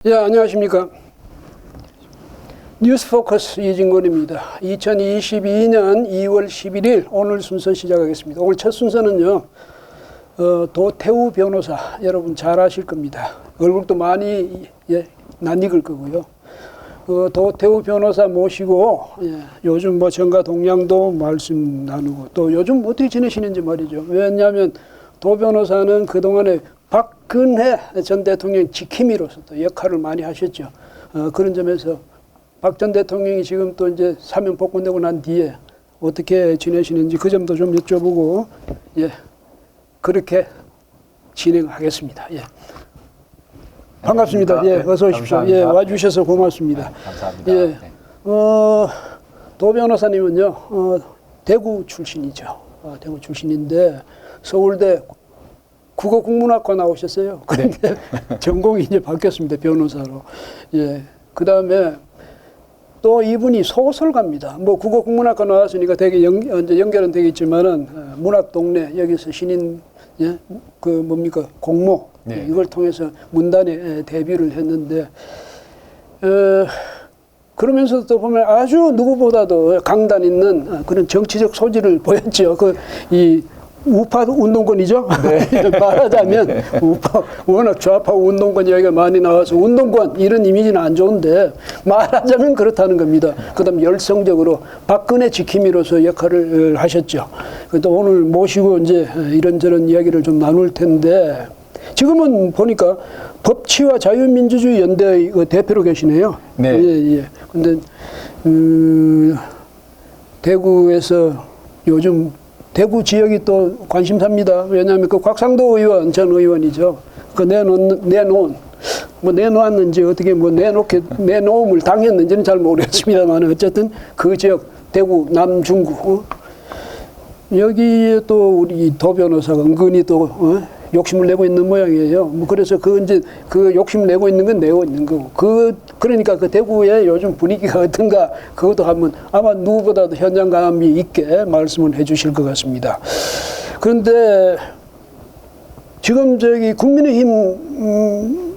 예, 안녕하십니까. 뉴스포커스 이진권입니다. 2022년 2월 11일 오늘 순서 시작하겠습니다. 오늘 첫 순서는요, 도태우 변호사, 여러분 잘 아실 겁니다. 얼굴도 많이 낯익을 거고요. 도태우 변호사 모시고 요즘 뭐 정가 동향도 말씀 나누고 또 요즘 어떻게 지내시는지 말이죠. 왜냐하면 도 변호사는 그동안에 박근혜 전 대통령 지킴이로서 또 역할을 많이 하셨죠. 그런 점에서 박 전 대통령이 지금 또 이제 사면 복권되고 난 뒤에 어떻게 지내시는지 그 점도 좀 여쭤보고 그렇게 진행하겠습니다. 반갑습니다. 어서 오십시오. 감사합니다. 와주셔서 고맙습니다. 감사합니다. 도 변호사님은요, 대구 출신이죠. 대구 출신인데 서울대 국어국문학과 나오셨어요. 그런데 전공이 이제 바뀌었습니다. 변호사로. 그 다음에 또 이분이 소설가입니다. 뭐 국어국문학과 나왔으니까 되게 연결은 되겠지만은 문학동네 여기서 신인 공모 이걸 통해서 문단에 데뷔를 했는데 그러면서도 또 보면 아주 누구보다도 강단 있는 그런 정치적 소질을 보였죠. 이 우파 운동권이죠. 네. 말하자면 우파 워낙 좌파 운동권 이야기가 많이 나와서 운동권 이런 이미지는 안 좋은데 말하자면 그렇다는 겁니다. 그다음 열성적으로 박근혜 지킴이로서 역할을 하셨죠. 또 오늘 모시고 이제 이런저런 이야기를 좀 나눌 텐데 지금은 보니까 법치와 자유민주주의 연대의 대표로 계시네요. 네. 근데 대구에서 요즘 대구 지역이 또 관심사입니다. 왜냐하면 그 곽상도 의원 전 의원이죠. 그 내놓았는지 어떻게 내놓음을 당했는지는 잘 모르겠습니다만 어쨌든 그 지역 대구 남중구 여기에 또 우리 도 변호사가 은근히 또 욕심을 내고 있는 모양이에요. 뭐 그래서 그 욕심 내고 있는 건 내고 있는 거고 그러니까 그 대구의 요즘 분위기가 어떤가 그것도 한번 아마 누구보다도 현장감이 있게 말씀을 해주실 것 같습니다. 그런데 지금 국민의힘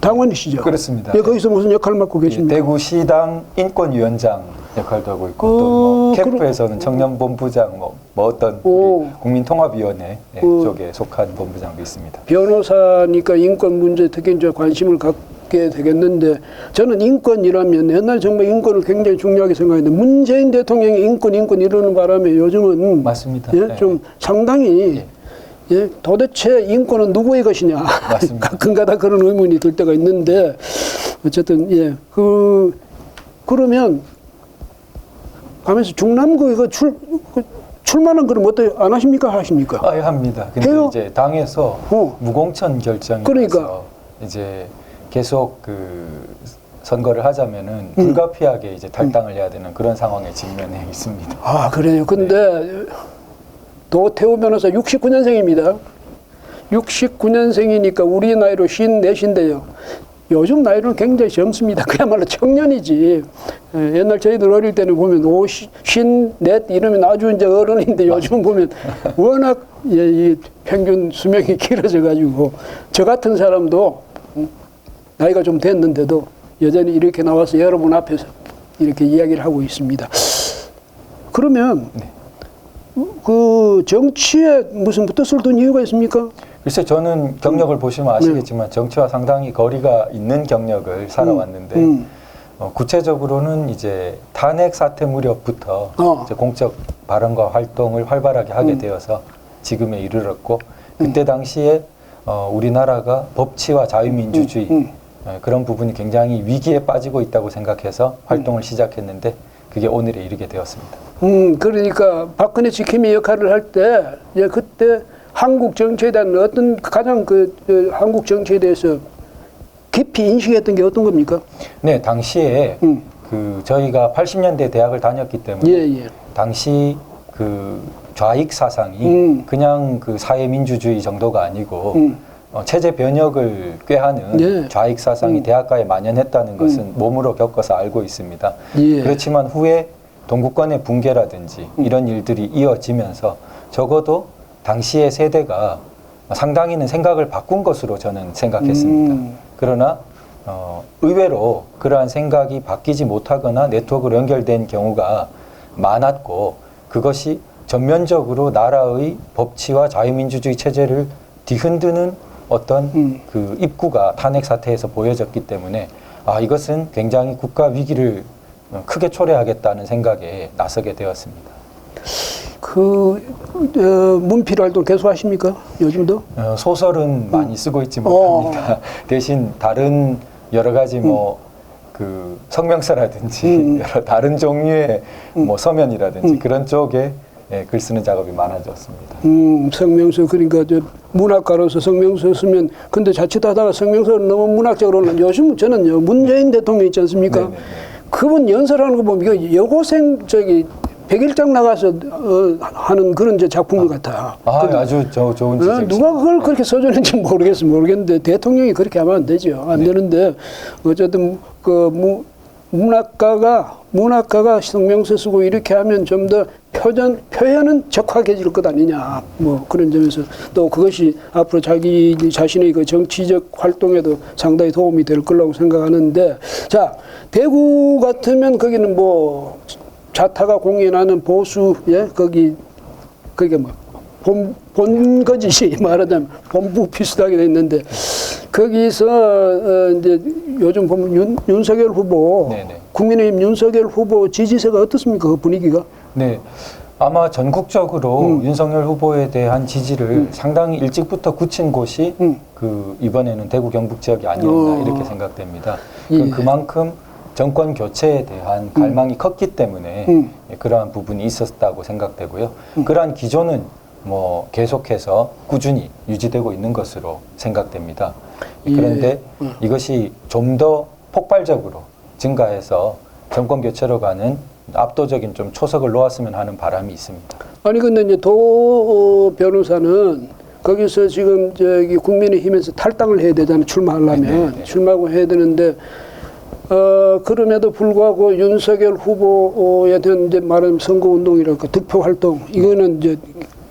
당원이시죠? 그렇습니다. 거기서 무슨 역할을 맡고 계십니까? 대구시당 인권위원장 역할도 하고 있고 또 캠프에서는 청년본부장 어떤 국민통합위원회 쪽에 속한 본부장도 있습니다. 변호사니까 인권 문제 특히 이제 관심을 갖게 되겠는데 저는 인권이라면 옛날 정말 인권을 굉장히 중요하게 생각했는데 문재인 대통령이 인권 이러는 바람에 요즘은 맞습니다. 좀 상당히 도대체 인권은 누구의 것이냐 가끔가다 그런 의문이 들 때가 있는데 어쨌든 그러면 가면서 중남구 이거 출마는 그럼 어떻게 안 하십니까? 하십니까? 합니다. 근데 해요? 이제 당에서 무공천 결정이 나서 이제 계속 선거를 하자면은 불가피하게 이제 탈당을 해야 되는 그런 상황에 직면해 있습니다. 아, 그래요. 근데 도태우 변호사 69년생입니다. 69년생이니까 우리 나이로 54인데요. 요즘 나이로는 굉장히 젊습니다. 그야말로 청년이지. 옛날 저희들 어릴 때는 보면 54 이러면 아주 이제 어른인데 요즘 보면 워낙 이 평균 수명이 길어져 가지고 저 같은 사람도 나이가 좀 됐는데도 여전히 이렇게 나와서 여러분 앞에서 이렇게 이야기를 하고 있습니다. 그러면 그 정치에 무슨 뜻을 둔 이유가 있습니까? 글쎄 저는 경력을 보시면 아시겠지만 정치와 상당히 거리가 있는 경력을 살아왔는데 구체적으로는 이제 탄핵 사태 무렵부터 이제 공적 발언과 활동을 활발하게 하게 되어서 지금에 이르렀고 그때 당시에 우리나라가 법치와 자유민주주의 그런 부분이 굉장히 위기에 빠지고 있다고 생각해서 활동을 시작했는데 그게 오늘에 이르게 되었습니다. 그러니까 박근혜 지킴이 역할을 할 때 그때 한국 정치에 대한 어떤 가장 한국 정치에 대해서 깊이 인식했던 게 어떤 겁니까? 네, 당시에 저희가 80년대 대학을 다녔기 때문에 당시 좌익 사상이 그냥 사회민주주의 정도가 아니고 체제 변혁을 꾀하는 좌익 사상이 대학가에 만연했다는 것은 몸으로 겪어서 알고 있습니다. 그렇지만 후에 동구권의 붕괴라든지 이런 일들이 이어지면서 적어도 당시의 세대가 상당히는 생각을 바꾼 것으로 저는 생각했습니다. 그러나 의외로 그러한 생각이 바뀌지 못하거나 네트워크로 연결된 경우가 많았고, 그것이 전면적으로 나라의 법치와 자유민주주의 체제를 뒤흔드는 어떤 그 입구가 탄핵 사태에서 보여졌기 때문에 이것은 굉장히 국가 위기를 크게 초래하겠다는 생각에 나서게 되었습니다. 문필 활동 계속 하십니까? 요즘도? 소설은 많이 쓰고 있지 못합니다. 대신 다른 여러 가지 그 성명서라든지 여러 다른 종류의 서면이라든지 그런 쪽에 글 쓰는 작업이 많아졌습니다. 성명서, 그러니까 문학가로서 성명서 쓰면, 근데 자칫하다가 성명서를 너무 문학적으로 올라. 요즘 저는요, 문재인 대통령 있지 않습니까? 네네네. 그분 연설하는 거 보면 이거 여고생 100일장 나가서 하는 그런 작품 같아. 아주 좋은 지적이십니다. 누가 그걸 그렇게 써줬는지 모르겠는데 대통령이 그렇게 하면 안 되죠. 안 되는데 어쨌든 그 문학가가 성명서 쓰고 이렇게 하면 좀 더 표현은 적확해질 것 아니냐. 그런 점에서 또 그것이 앞으로 자기 자신의 그 정치적 활동에도 상당히 도움이 될 거라고 생각하는데, 자, 대구 같으면 거기는 자타가 공연하는 보수, 그게 본거지시 말하자면 본부 비슷하게 됐는데, 거기서 이제 요즘 보면 윤석열 후보, 네네. 국민의힘 윤석열 후보 지지세가 어떻습니까? 그 분위기가? 네. 아마 전국적으로 윤석열 후보에 대한 지지를 상당히 일찍부터 굳힌 곳이 이번에는 대구 경북 지역이 아니었나 이렇게 생각됩니다. 예. 그만큼 정권 교체에 대한 갈망이 컸기 때문에 그러한 부분이 있었다고 생각되고요. 그러한 기조는 계속해서 꾸준히 유지되고 있는 것으로 생각됩니다. 그런데 이것이 좀 더 폭발적으로 증가해서 정권 교체로 가는 압도적인 좀 초석을 놓았으면 하는 바람이 있습니다. 아니 근데 이제 도 변호사는 거기서 지금 국민의힘에서 탈당을 해야 되잖아요. 출마하려면. 네네. 출마하고 해야 되는데 그럼에도 불구하고 윤석열 후보에 대한 이제 말하자면 선거운동이랄까 득표 활동 이거는 이제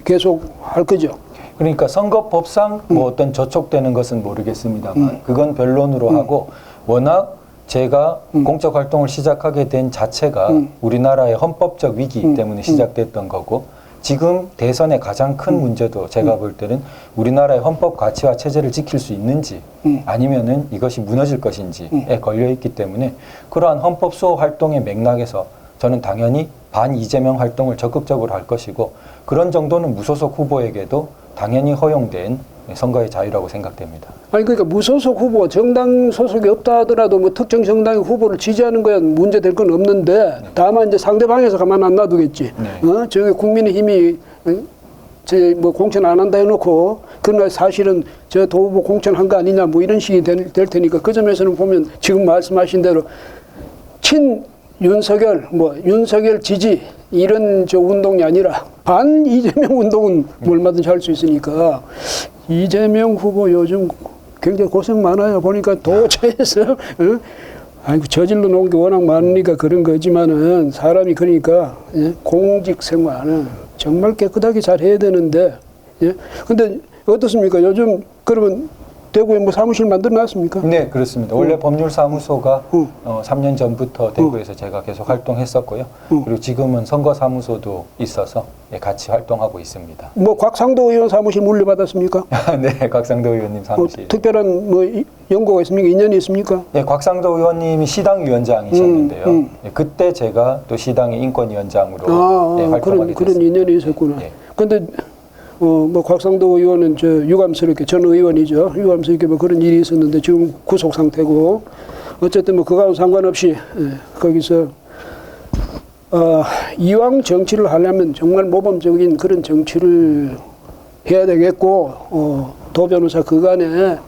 계속 할 거죠. 그러니까 선거법상 어떤 저촉되는 것은 모르겠습니다만 그건 변론으로 하고, 워낙 제가 공적 활동을 시작하게 된 자체가 우리나라의 헌법적 위기 때문에 시작됐던 거고, 지금 대선의 가장 큰 문제도 제가 볼 때는 우리나라의 헌법 가치와 체제를 지킬 수 있는지 아니면은 이것이 무너질 것인지에 걸려 있기 때문에, 그러한 헌법 수호 활동의 맥락에서 저는 당연히 반 이재명 활동을 적극적으로 할 것이고, 그런 정도는 무소속 후보에게도 당연히 허용된 선거의 자유라고 생각됩니다. 아니 그러니까 무소속 후보, 정당 소속이 없다 하더라도 특정 정당의 후보를 지지하는 거야 문제될 건 없는데, 다만 이제 상대방에서 가만 안 놔두겠지. 저기 국민의힘이 공천 안 한다 해놓고 그러나 사실은 저 도후보 공천한 거 아니냐 이런 식이 될 테니까, 그 점에서는 보면 지금 말씀하신 대로 친 윤석열 윤석열 지지 이런 운동이 아니라 반 이재명 운동은 얼마든지 할 수 있으니까, 이재명 후보 요즘 굉장히 고생 많아요. 보니까 도처에서 저질러 놓은 게 워낙 많으니까 그런 거지만은, 사람이 그러니까 공직 생활은 정말 깨끗하게 잘 해야 되는데, 근데 어떻습니까? 요즘 그러면 대구에 사무실 만들어 놨습니까? 네, 그렇습니다. 원래 법률사무소가 3년 전부터 대구에서 제가 계속 활동했었고요. 그리고 지금은 선거사무소도 있어서 같이 활동하고 있습니다. 곽상도 의원 사무실 물려받았습니까? 네, 곽상도 의원님 사무실. 특별한 연고가 있습니까? 인연이 있습니까? 네, 곽상도 의원님이 시당위원장이셨는데요. 네, 그때 제가 또 시당의 인권위원장으로 활동하게 됐습니다. 그런 인연이 있었구나. 네. 근데 곽상도 의원은 유감스럽게, 전 의원이죠. 유감스럽게 그런 일이 있었는데 지금 구속 상태고, 어쨌든 그거하고 상관없이 거기서 이왕 정치를 하려면 정말 모범적인 그런 정치를 해야 되겠고, 도 변호사 그간에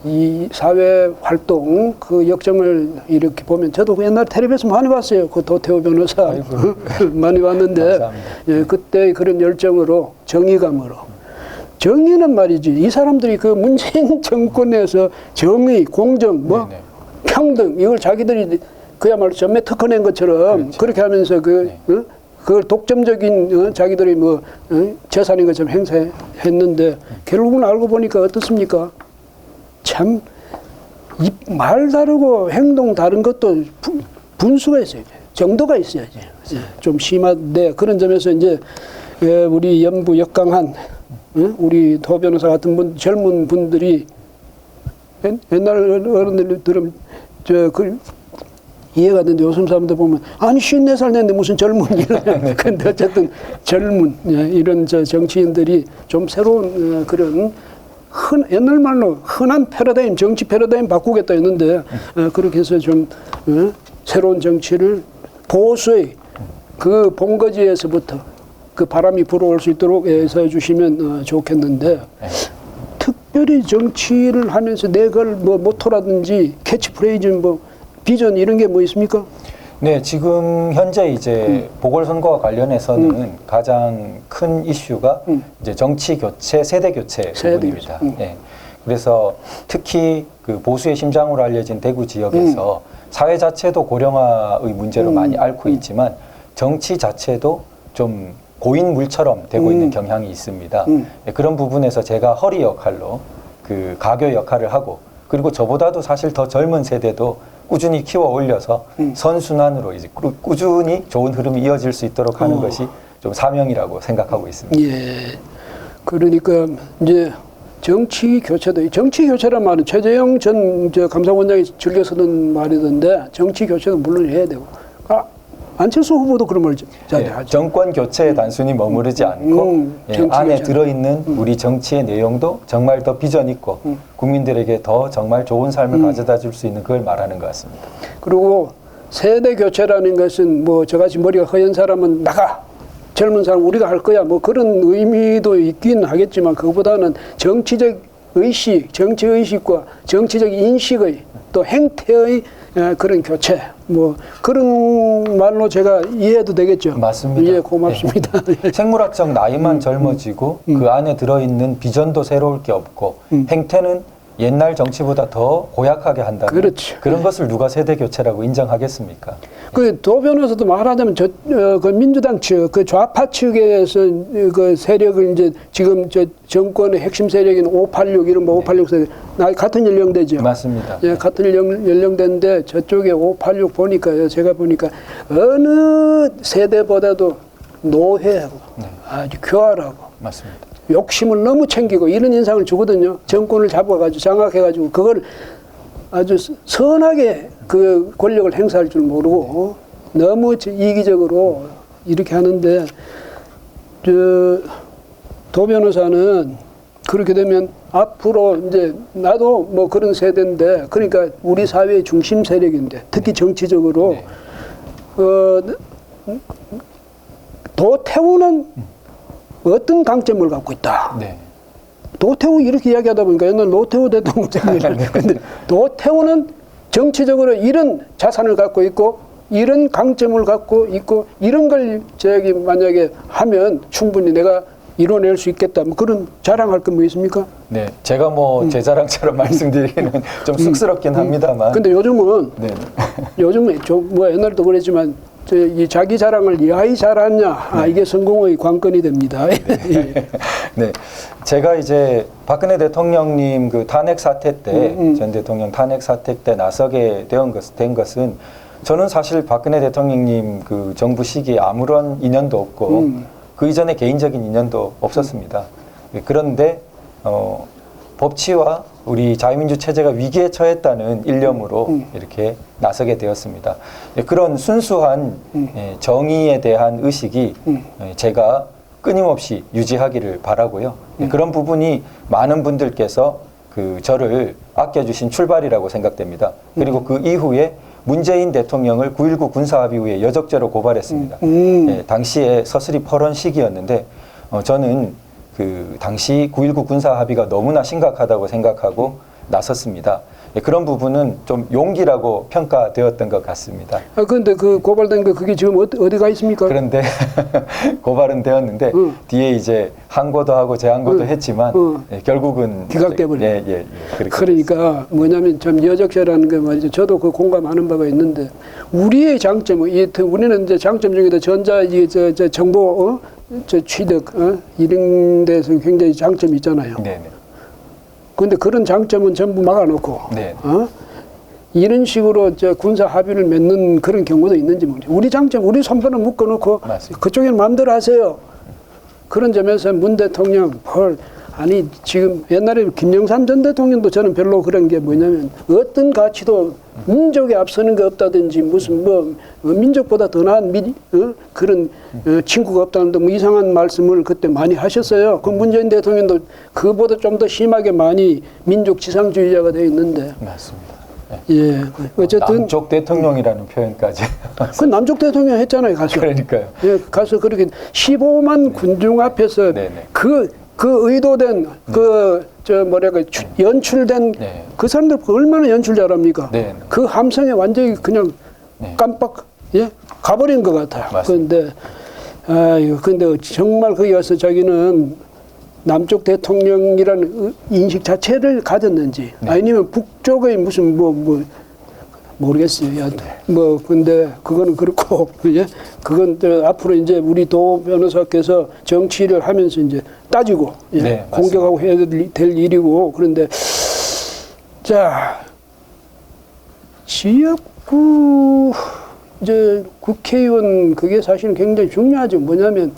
이 사회 활동 그 역정을 이렇게 보면, 저도 옛날 텔레비에서 많이 봤어요. 그 도태우 변호사 많이 봤는데, 그때 그런 열정으로, 정의감으로. 정의는 말이지, 이 사람들이 그 문재인 정권에서 정의, 공정, 평등 이걸 자기들이 그야말로 전매 특허낸 것처럼 그렇게 하면서 그걸 독점적인 자기들이 재산인 것처럼 행사했는데, 결국은 알고 보니까 어떻습니까? 참 말 다르고 행동 다른 것도 분수가 있어야지. 정도가 있어야지. 좀 심한데 그런 점에서 이제 우리 연부 역강한 우리 도 변호사 같은 젊은 분들이 옛날 어른들 들으면 이해가 되는데 요즘 사람들 보면 아니 54살 됐는데 무슨 젊은 이러냐. 근데 어쨌든 젊은 이런 정치인들이 좀 새로운 그런 옛날 말로 흔한 패러다임, 정치 패러다임 바꾸겠다 했는데 그렇게 해서 좀 새로운 정치를 보수의 그 본거지에서부터 그 바람이 불어올 수 있도록 해서 주시면 좋겠는데 특별히 정치를 하면서 내 걸 뭐 모토라든지 캐치프레이즈 뭐 비전 이런 게 뭐 있습니까? 네, 지금 현재 이제 보궐선거와 관련해서는 가장 큰 이슈가 이제 정치 교체, 세대 교체 부분입니다. 네. 그래서 특히 그 보수의 심장으로 알려진 대구 지역에서 사회 자체도 고령화의 문제로 많이 앓고 있지만 정치 자체도 좀 고인물처럼 되고 있는 경향이 있습니다. 네, 그런 부분에서 제가 허리 역할로 그 가교 역할을 하고 그리고 저보다도 사실 더 젊은 세대도 꾸준히 키워 올려서 선순환으로 이제 꾸준히 좋은 흐름이 이어질 수 있도록 하는 것이 좀 사명이라고 생각하고 있습니다. 예. 그러니까 이제 정치 교체란 말은 최재형 전 감사원장이 즐겨 쓰는 말이던데 정치 교체도 물론 해야 되고 안철수 후보도 그런 말 잘 하죠. 정권 교체에 단순히 머무르지 않고 안에 들어있는 우리 정치의 내용도 정말 더 비전 있고 국민들에게 더 정말 좋은 삶을 가져다 줄 수 있는 그걸 말하는 것 같습니다. 그리고 세대 교체라는 것은 뭐 저같이 머리가 허연 사람은 나가 젊은 사람 우리가 할 거야 뭐 그런 의미도 있긴 하겠지만 그거보다는 정치적 의식, 정치 의식과 정치적 인식의 또 행태의 그런 교체 뭐 그런 말로 제가 이해해도 되겠죠. 맞습니다. 예, 고맙습니다. 네. 생물학적 나이만 젊어지고 그 안에 들어있는 비전도 새로울 게 없고 행태는 옛날 정치보다 더 고약하게 한다면 그렇죠. 그런 것을 누가 세대 교체라고 인정하겠습니까? 그 도 변호사도 말하자면 그 민주당 측, 그 좌파 측에서 그 세력을 이제 지금 정권의 핵심 세력인 586 이런 뭐 586 세력 나이 같은 연령대죠. 맞습니다. 예, 같은 연령대인데 저쪽에 586 보니까요. 제가 보니까 어느 세대보다도 노회하고 아주 교활하고 맞습니다. 욕심을 너무 챙기고 이런 인상을 주거든요. 정권을 잡아가지고 장악해가지고 그걸 아주 선하게 그 권력을 행사할 줄 모르고 너무 이기적으로 이렇게 하는데 도 변호사는 그렇게 되면 앞으로 이제 나도 뭐 그런 세대인데 그러니까 우리 사회의 중심 세력인데 특히 정치적으로 도태우는 어떤 강점을 갖고 있다. 네. 도태우 이렇게 이야기하다 보니까 옛날 노태우 대통령이 근데 도태우는 정치적으로 이런 자산을 갖고 있고 이런 강점을 갖고 있고 이런 걸 저기 만약에 하면 충분히 내가 이뤄낼 수 있겠다. 뭐 그런 자랑할 건 뭐 있습니까? 네, 제가 뭐 제 자랑처럼 말씀드리기는 좀 쑥스럽긴 합니다만. 근데 요즘은 네. 요즘은 뭐 옛날도 그랬지만 이 자기 자랑을 야이 잘하냐 이게 성공의 관건이 됩니다. 예. 네, 제가 이제 박근혜 대통령님 그 탄핵 사태 때 전 대통령 탄핵 사태 때 나서게 된 것은 저는 사실 박근혜 대통령님 그 정부 시기에 아무런 인연도 없고 그 이전에 개인적인 인연도 없었습니다. 그런데 법치와 우리 자유민주 체제가 위기에 처했다는 일념으로 이렇게 나서게 되었습니다. 그런 순수한 정의에 대한 의식이 제가 끊임없이 유지하기를 바라고요. 그런 부분이 많은 분들께서 그 저를 아껴주신 출발이라고 생각됩니다. 그리고 그 이후에 문재인 대통령을 9.19 군사합의 후에 여적죄로 고발했습니다. 당시에 서슬이 퍼런 시기였는데 저는 그 당시 9.19 군사합의가 너무나 심각하다고 생각하고 나섰습니다. 그런 부분은 좀 용기라고 평가되었던 것 같습니다. 그런데 그 고발된 거 그게 지금 어디가 있습니까? 그런데 고발은 되었는데 뒤에 이제 항고도 하고 재항고도 했지만 결국은 기각돼버려. 예, 그러니까 뭐냐면 참 여적죄라는 게 말이죠. 저도 그 공감하는 바가 있는데 우리의 장점은 우리는 이제 장점 중에도 전자 저 정보 취득 이런 데서 굉장히 장점이 있잖아요. 네네. 그런데 그런 장점은 전부 막아놓고 이런 식으로 군사 합의를 맺는 그런 경우도 있는지 모르겠어요. 우리 장점, 우리 손편을 묶어놓고 맞습니다. 그쪽에는 마음대로 하세요. 그런 점에서 문 대통령, 아니 지금 옛날에 김영삼 전 대통령도 저는 별로 그런 게 뭐냐면 어떤 가치도 민족에 앞서는 게 없다든지 무슨 뭐 민족보다 더 나은 그런 친구가 없다는데 뭐 이상한 말씀을 그때 많이 하셨어요. 그 문재인 대통령도 그보다 좀 더 심하게 많이 민족 지상주의자가 되어 있는데. 맞습니다. 예, 어쨌든 남쪽 대통령이라는 표현까지. 그 남쪽 대통령 했잖아요, 가서. 그러니까요. 예, 가서 그렇게 15만 군중 앞에서 네네. 그 의도된 연출된 네. 그 사람들 얼마나 연출 잘합니까? 네. 그 함성에 완전히 그냥 네. 깜빡 가버린 것 같아요. 맞습니다. 근데 정말 거기 가서 자기는 남쪽 대통령이라는 인식 자체를 가졌는지 네. 아니면 북쪽의 무슨 모르겠어요. 근데 그거는 그렇고, 예? 그건 앞으로 이제 우리 도 변호사께서 정치를 하면서 이제 따지고, 예? 네, 공격하고 해야 될 일이고, 그런데, 자, 지역구, 이제 국회의원, 그게 사실은 굉장히 중요하죠. 뭐냐면,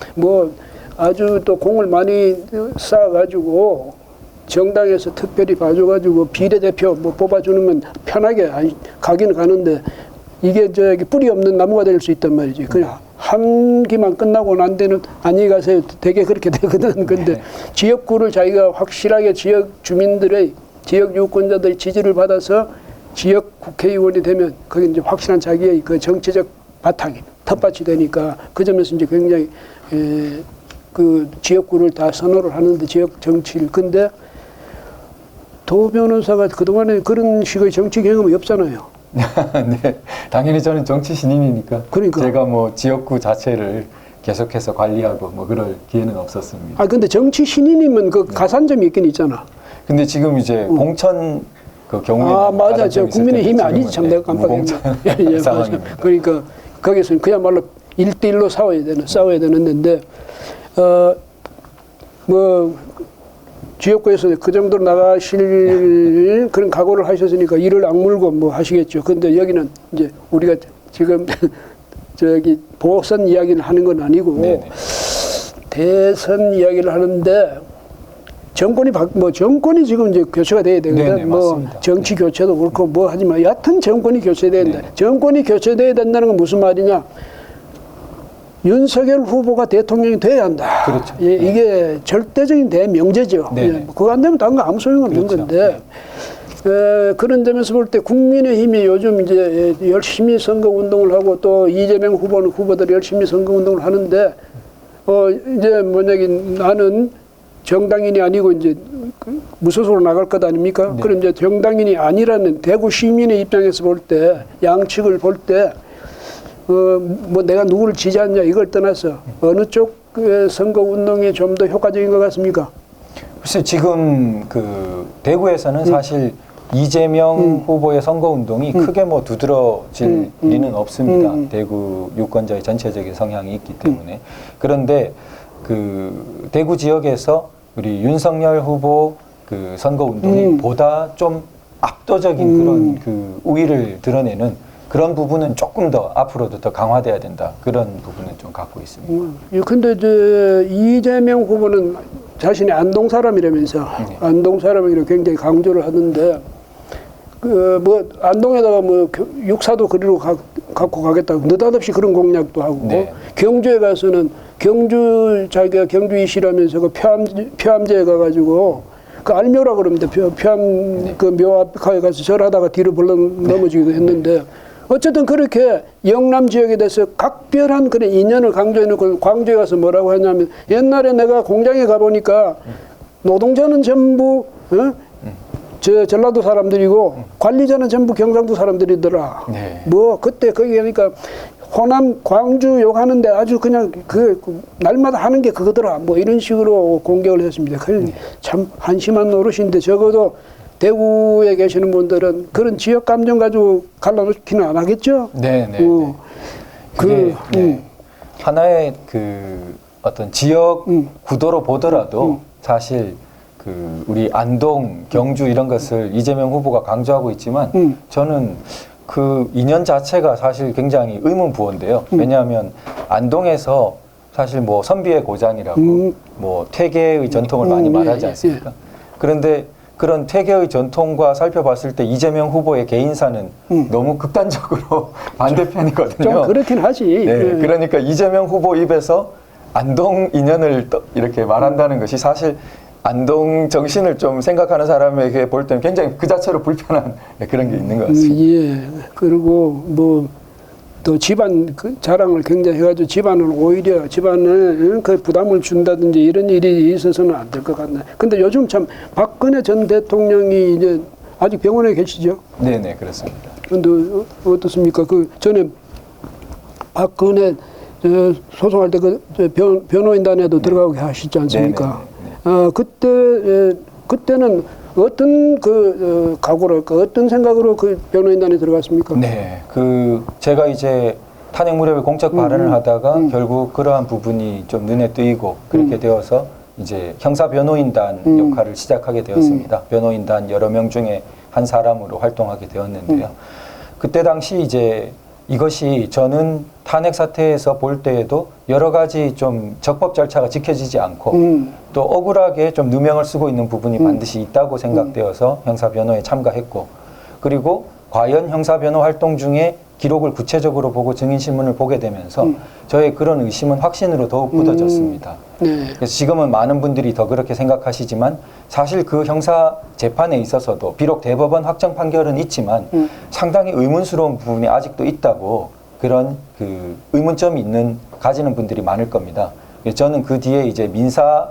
아주 또 공을 많이 쌓아가지고, 정당에서 특별히 봐줘가지고 비례대표 뽑아주면 편하게 가기는 가는데 이게 뿌리 없는 나무가 될 수 있단 말이지. 그냥 한 기만 끝나고 난 데는 안녕히 가세요. 되게 그렇게 되거든. 근데 지역구를 자기가 확실하게 지역 주민들의 지역 유권자들의 지지를 받아서 지역 국회의원이 되면 그게 이제 확실한 자기의 그 정치적 바탕이 텃밭이 되니까 그 점에서 이제 굉장히 그 지역구를 다 선호를 하는데 지역 정치를. 근데 도 변호사가 그동안에 그런 식의 정치 경험이 없잖아요. 네, 당연히 저는 정치 신임이니까. 그러니까. 제가 지역구 자체를 계속해서 관리하고 그럴 기회는 없었습니다. 근데 정치 신인이면 그 가산점이 있긴 있잖아. 근데 지금 이제 공천 그 경우에 맞아. 저 국민의힘이 아니지 참 내가 깜빡했네. 상황입니다. 그러니까 거기서는 그야말로 1대1로 싸워야 되는데 지역구에서 그 정도로 나가실 그런 각오를 하셨으니까 이를 악물고 하시겠죠. 근데 여기는 이제 우리가 지금 보선 이야기를 하는 건 아니고 네네. 대선 이야기를 하는데 정권이 지금 이제 교체가 돼야 되거든. 네네, 정치 교체도 그렇고 하지만 여하튼 정권이 교체돼야 된다. 네네. 정권이 교체돼야 된다는 건 무슨 말이냐? 윤석열 후보가 대통령이 돼야 한다. 그렇죠. 이게 절대적인 대명제죠. 그거 안 되면 다른 거 아무 소용없는 건데. 그런 점에서 볼 때 국민의힘이 요즘 이제 열심히 선거 운동을 하고 또 이재명 후보들이 열심히 선거 운동을 하는데 이제 나는 정당인이 아니고 이제 무소속으로 나갈 것 아닙니까? 네. 그럼 이제 정당인이 아니라는 대구 시민의 입장에서 볼 때 양측을 볼 때 내가 누구를 지지하느냐 이걸 떠나서 어느 쪽 선거 운동이 좀 더 효과적인 것 같습니까? 글쎄 지금 대구에서는 사실 이재명 후보의 선거 운동이 크게 두드러질 리는 없습니다. 대구 유권자의 전체적인 성향이 있기 때문에. 그런데 대구 지역에서 우리 윤석열 후보 선거 운동이 보다 좀 압도적인 그런 우위를 드러내는 그런 부분은 조금 더 앞으로도 더 강화돼야 된다. 그런 부분은 좀 갖고 있습니다. 근데 이재명 후보는 자신이 안동 사람이라면서 네. 안동 사람이라고 굉장히 강조를 하는데 안동에다가 육사도 그리로 갖고 가겠다고 느닷없이 그런 공약도 하고 네. 경주에 가서는 자기가 경주이시라면서 표암제에 가가지고 알묘라 그럽니다. 표암 네. 묘 앞에 가서 절하다가 뒤로 벌렁 넘어지기도 했는데 어쨌든 그렇게 영남 지역에 대해서 각별한 그런 인연을 강조해놓고 광주에 가서 뭐라고 하냐면 옛날에 내가 공장에 가보니까 노동자는 전부 전라도 사람들이고 관리자는 전부 경상도 사람들이더라. 네. 그때 거기 가니까 호남 광주 욕하는데 아주 그냥 날마다 하는 게 그거더라. 이런 식으로 공격을 했습니다. 참 한심한 노릇인데 적어도 대구에 계시는 분들은 그런 지역 감정 가지고 갈라놓기는 안 하겠죠? 네. 하나의 어떤 지역 구도로 보더라도 사실 우리 안동, 경주 이런 것을 이재명 후보가 강조하고 있지만 저는 그 인연 자체가 사실 굉장히 의문부호인데요. 왜냐하면 안동에서 사실 뭐 선비의 고장이라고 뭐 퇴계의 전통을 많이 말하지 않습니까? 그런데 그런 퇴계의 전통과 살펴봤을 때 이재명 후보의 개인사는 너무 극단적으로 반대편이거든요. 좀 그렇긴 하지. 네, 그러니까 이재명 후보 입에서 안동 인연을 이렇게 말한다는 것이 사실 안동 정신을 좀 생각하는 사람에게 볼 때는 굉장히 그 자체로 불편한 그런 게 있는 것 같습니다. 예. 그리고 뭐 또 집안 그 자랑을 굉장히 해가지고 집안을 오히려 집안을 그 부담을 준다든지 이런 일이 있어서는 안 될 것 같네. 근데 요즘 참 박근혜 전 대통령이 이제 아직 병원에 계시죠? 네네, 그렇습니다. 근데 어떻습니까? 그 전에 박근혜 소송할 때 그 변호인단에도 들어가고 하시지 않습니까? 그때는 어떤 각오랄까, 어떤 생각으로 그 변호인단에 들어갔습니까? 네, 제가 이제 탄핵 무렵에 공적 발언을 하다가 결국 그러한 부분이 좀 눈에 띄고 그렇게 되어서 이제 형사 변호인단 역할을 시작하게 되었습니다. 변호인단 여러 명 중에 한 사람으로 활동하게 되었는데요. 그때 당시 이제 이것이 저는 탄핵 사태에서 볼 때에도 여러 가지 좀 적법 절차가 지켜지지 않고 또 억울하게 좀 누명을 쓰고 있는 부분이 반드시 있다고 생각되어서 형사변호에 참가했고, 그리고 과연 형사변호 활동 중에 기록을 구체적으로 보고 증인신문을 보게 되면서 저의 그런 의심은 확신으로 더욱 굳어졌습니다. 그래서 지금은 많은 분들이 더 그렇게 생각하시지만 사실 그 형사 재판에 있어서도 비록 대법원 확정 판결은 있지만 상당히 의문스러운 부분이 아직도 있다고, 그런 그 의문점이 가지는 분들이 많을 겁니다. 그래서 저는 그 뒤에 이제 민사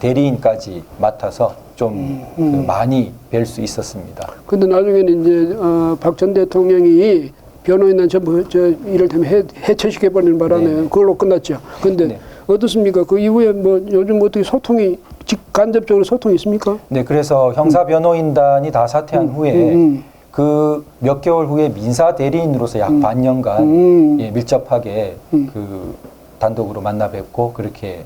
대리인까지 맡아서 좀 많이 뵐 수 있었습니다. 근데 나중에는 이제 박 전 대통령이 변호인단 전부 이를테면 해체시켜버리는 바람에 그걸로 끝났죠. 근데 어떻습니까? 그 이후에 뭐 요즘 어떻게 소통이 간접적으로 소통이 있습니까? 네, 그래서 형사 변호인단이 다 사퇴한 후에 그 몇 개월 후에 민사 대리인으로서 약 반년간 밀접하게 그 단독으로 만나 뵙고 그렇게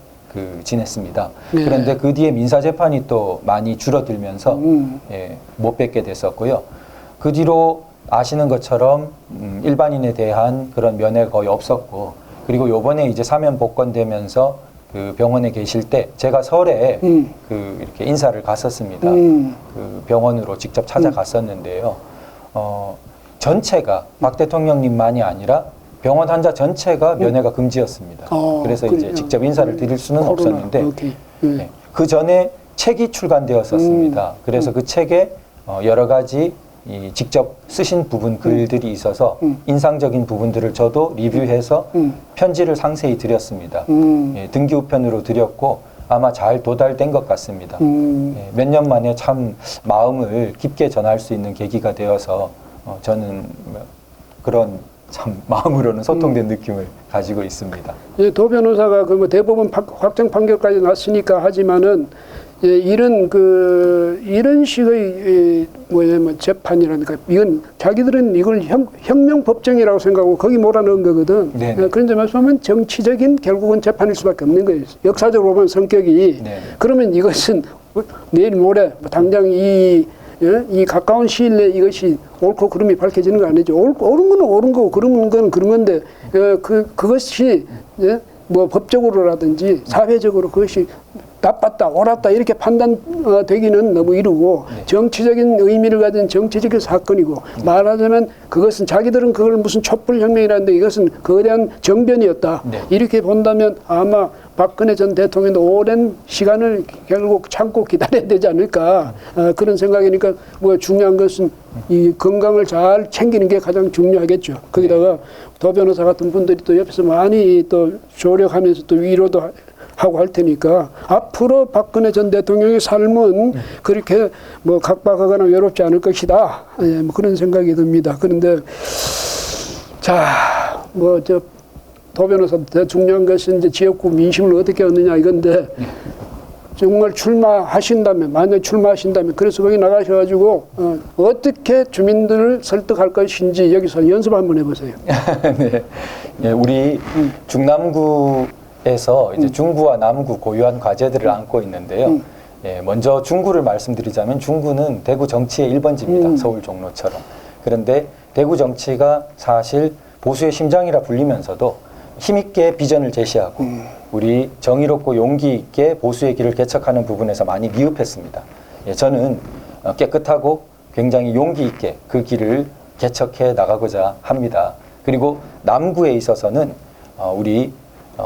지냈습니다. 그런데 그 뒤에 민사 재판이 또 많이 줄어들면서 못 뵙게 됐었고요. 그 뒤로 아시는 것처럼 일반인에 대한 그런 면회가 거의 없었고, 그리고 요번에 이제 사면 복권되면서 그 병원에 계실 때 제가 설에 이렇게 인사를 갔었습니다. 그 병원으로 직접 찾아갔었는데요. 전체가 박 대통령님만이 아니라 병원 환자 전체가 면회가 금지였습니다. 그래서 이제 직접 인사를 드릴 수는 없었는데 그 전에 책이 출간되었었습니다. 그래서 그 책에 여러 가지 직접 쓰신 글들이 있어서 인상적인 부분들을 저도 리뷰해서 편지를 상세히 드렸습니다. 등기 우편으로 드렸고 아마 잘 도달된 것 같습니다. 몇 년 만에 참 마음을 깊게 전할 수 있는 계기가 되어서 저는 그런 참 마음으로는 소통된 느낌을 가지고 있습니다. 도 변호사가 그 뭐 대법원 확정 판결까지 났으니까 하지만은 이런 식의 뭐냐면 재판이라니까 이건 자기들은 이걸 혁명 법정이라고 생각하고 거기 몰아넣은 거거든. 그런 점에서 보면 정치적인 결국은 재판일 수밖에 없는 거예요. 역사적으로 보면 성격이. 그러면 이것은 내일 모레 당장 이 가까운 시일 내에 이것이 옳고 그름이 밝혀지는 거 아니죠. 옳은 건 옳은 거고 그런 건 그런 건데 그것이 뭐 법적으로라든지 사회적으로 그것이 나빴다, 옳았다 이렇게 판단되기는 너무 이르고 정치적인 의미를 가진 정치적인 사건이고 말하자면 그것은 자기들은 그걸 무슨 촛불혁명이라는데 이것은 거대한 정변이었다. 이렇게 본다면 아마 박근혜 전 대통령도 오랜 시간을 결국 참고 기다려야 되지 않을까 그런 생각이니까 뭐 중요한 것은 이 건강을 잘 챙기는 게 가장 중요하겠죠. 거기다가 도 변호사 같은 분들이 또 옆에서 많이 또 조력하면서 또 위로도 하고 할 테니까 앞으로 박근혜 전 대통령의 삶은 그렇게 뭐 각박하거나 외롭지 않을 것이다. 뭐 그런 생각이 듭니다. 그런데 자, 뭐 도 변호사 더 중요한 것은 이제 지역구 민심을 어떻게 얻느냐 이건데 정말 출마하신다면 만약 출마하신다면 그래서 거기 나가셔가지고 어떻게 주민들을 설득할 것인지 여기서 연습 한번 해보세요. 네, 우리 중남구에서 이제 중부와 남구 고유한 과제들을 안고 있는데요. 예, 먼저 중구를 말씀드리자면 중구는 대구 정치의 1번지입니다. 서울 종로처럼. 그런데 대구 정치가 사실 보수의 심장이라 불리면서도 힘있게 비전을 제시하고 우리 정의롭고 용기 있게 보수의 길을 개척하는 부분에서 많이 미흡했습니다. 예, 저는 깨끗하고 굉장히 용기 있게 그 길을 개척해 나가고자 합니다. 그리고 남구에 있어서는 우리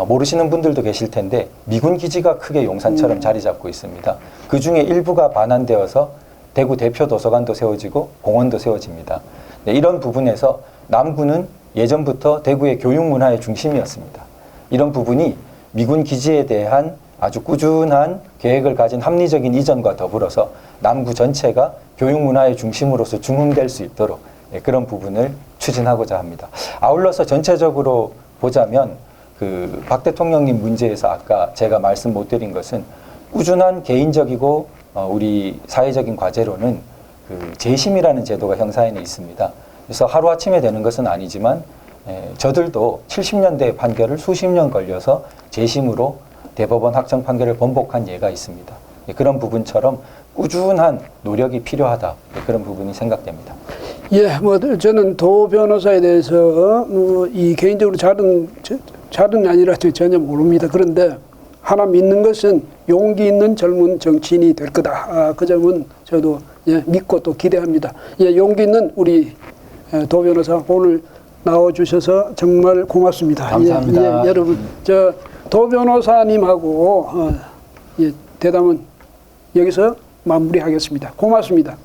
모르시는 분들도 계실 텐데 미군 기지가 크게 용산처럼 자리 잡고 있습니다. 그 중에 일부가 반환되어서 대구 대표 도서관도 세워지고 공원도 세워집니다. 네, 이런 부분에서 남구는 예전부터 대구의 교육 문화의 중심이었습니다. 이런 부분이 미군 기지에 대한 아주 꾸준한 계획을 가진 합리적인 이전과 더불어서 남구 전체가 교육 문화의 중심으로서 중흥될 수 있도록 그런 부분을 추진하고자 합니다. 아울러서 전체적으로 보자면 그 박 대통령님 문제에서 아까 제가 말씀 못 드린 것은 꾸준한 개인적이고 우리 사회적인 과제로는 그 재심이라는 제도가 형사에는 있습니다. 그래서 하루아침에 되는 것은 아니지만 저들도 70년대 판결을 수십 년 걸려서 재심으로 대법원 확정 판결을 번복한 예가 있습니다. 그런 부분처럼 꾸준한 노력이 필요하다. 그런 부분이 생각됩니다. 예, 뭐 저는 도 변호사에 대해서 이 개인적으로 잘은 아니라 전혀 모릅니다. 그런데 하나 믿는 것은 용기 있는 젊은 정치인이 될 거다. 그 점은 저도 믿고 또 기대합니다. 용기 있는 우리 도 변호사 오늘 나와주셔서 정말 고맙습니다. 감사합니다. 여러분, 도 변호사님하고 대담은 여기서 마무리하겠습니다. 고맙습니다.